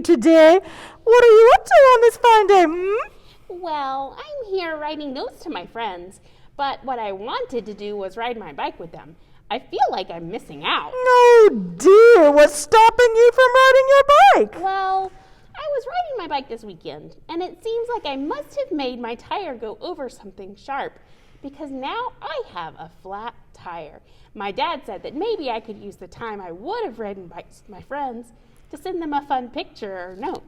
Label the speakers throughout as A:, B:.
A: today. What are you up to on this fine day,
B: Well, I'm here writing notes to my friends, but what I wanted to do was ride my bike with them. I feel like I'm missing out.
A: Oh dear, what's stopping you from riding your bike?
B: Well, I was riding my bike this weekend, and it seems like I must have made my tire go over something sharp, because now I have a flat tire. My dad said that maybe I could use the time I would have ridden bikes with my friends to send them a fun picture or note.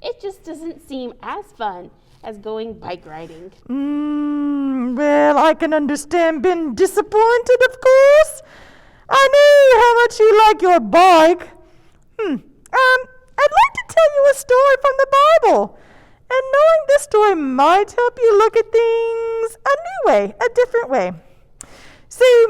B: It just doesn't seem as fun as going bike riding.
A: Well, I can understand being disappointed, of course. I know how much you like your bike. I'd like to tell you a story from the Bible. And knowing this story might help you look at things a new way, a different way. See,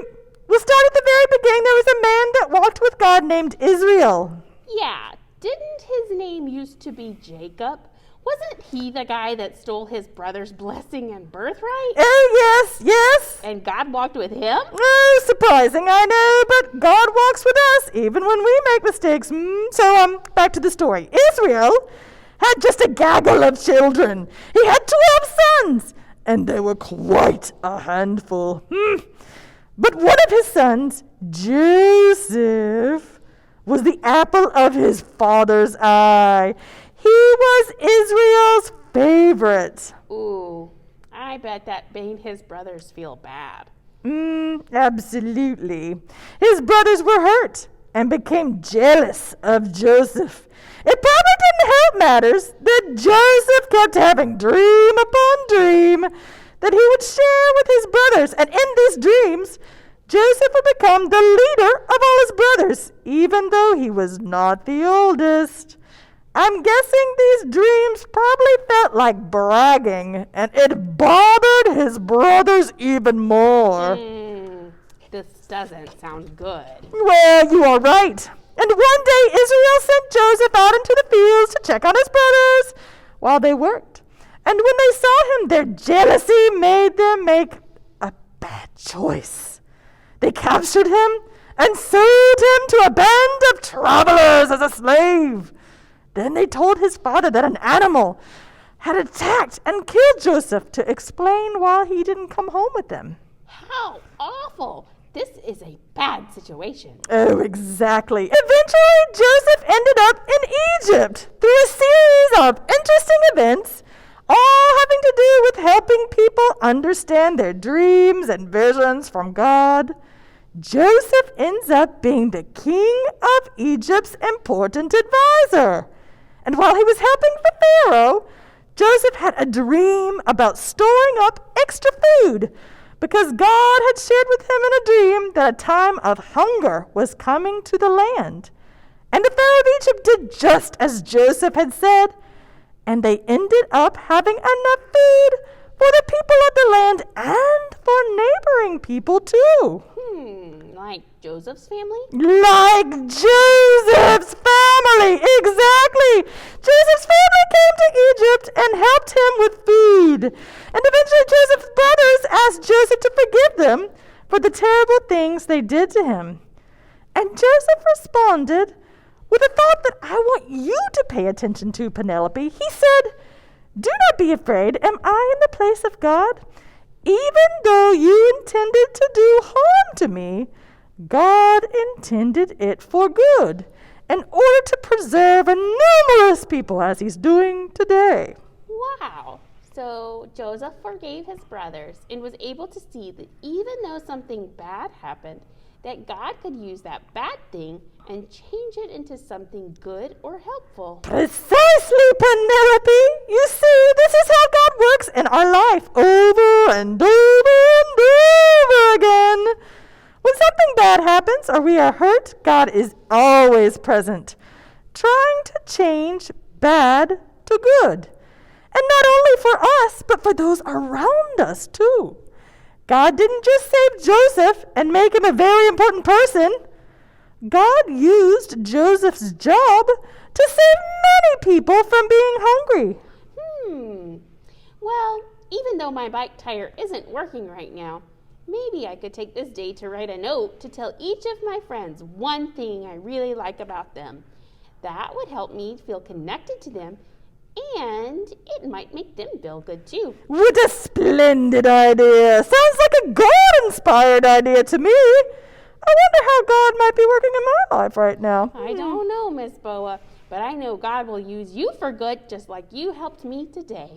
A: we'll start at the very beginning. There was a man that walked with God named Israel.
B: Yeah, didn't his name used to be Jacob? Wasn't he the guy that stole his brother's blessing and birthright?
A: Oh, yes.
B: And God walked with him?
A: Oh, surprising, I know, but God walks with us even when we make mistakes. So, back to the story. Israel had just a gaggle of children. He had 12 sons, and they were quite a handful. But one of his sons, Joseph, was the apple of his father's eye. He was Israel's favorite.
B: Ooh, I bet that made his brothers feel bad.
A: Absolutely. His brothers were hurt and became jealous of Joseph. It probably didn't help matters that Joseph kept having dream upon dream that he would share with his brothers. And in these dreams, Joseph would become the leader of all his brothers, even though he was not the oldest. I'm guessing these dreams probably felt like bragging, and it bothered his brothers even more.
B: This doesn't sound good.
A: Well, you are right. And one day Israel sent Joseph out into the fields to check on his brothers while they worked. And when they saw him, their jealousy made them make a bad choice. They captured him and sold him to a band of travelers as a slave. Then they told his father that an animal had attacked and killed Joseph to explain why he didn't come home with them.
B: How awful! This is a bad situation.
A: Oh, exactly. Eventually, Joseph ended up in Egypt through a series of interesting events, all having to do with helping people understand their dreams and visions from God. Joseph ends up being the king of Egypt's important advisor. And while he was helping the Pharaoh, Joseph had a dream about storing up extra food because God had shared with him in a dream that a time of hunger was coming to the land. And the Pharaoh of Egypt did just as Joseph had said, and they ended up having enough food for the people of the land and for neighboring people too.
B: Like Joseph's family?
A: Like Joseph's family, exactly. Joseph's family came to Egypt and helped him with food. And eventually Joseph's brothers asked Joseph to forgive them for the terrible things they did to him. And Joseph responded with a thought that I want you to pay attention to, Penelope. He said, "Do not be afraid. Am I in the place of God? Even though you intended to do harm to me, God intended it for good, in order to preserve a numerous people as he's doing today."
B: Wow. So Joseph forgave his brothers and was able to see that even though something bad happened, that God could use that bad thing and change it into something good or helpful.
A: Precisely, Penelope. You see, this is how God works in our life over and over and over again. When something bad happens or we are hurt, God is always present, trying to change bad to good. And not only for us, but for those around us too. God didn't just save Joseph and make him a very important person. God used Joseph's job to save many people from being hungry.
B: Well, even though my bike tire isn't working right now, maybe I could take this day to write a note to tell each of my friends one thing I really like about them. That would help me feel connected to them, and it might make them feel good too.
A: What a splendid idea. Sounds like a God-inspired idea to me. I wonder how God might be working in my life right now.
B: I don't know, Miss Boa, but I know God will use you for good just like you helped me today.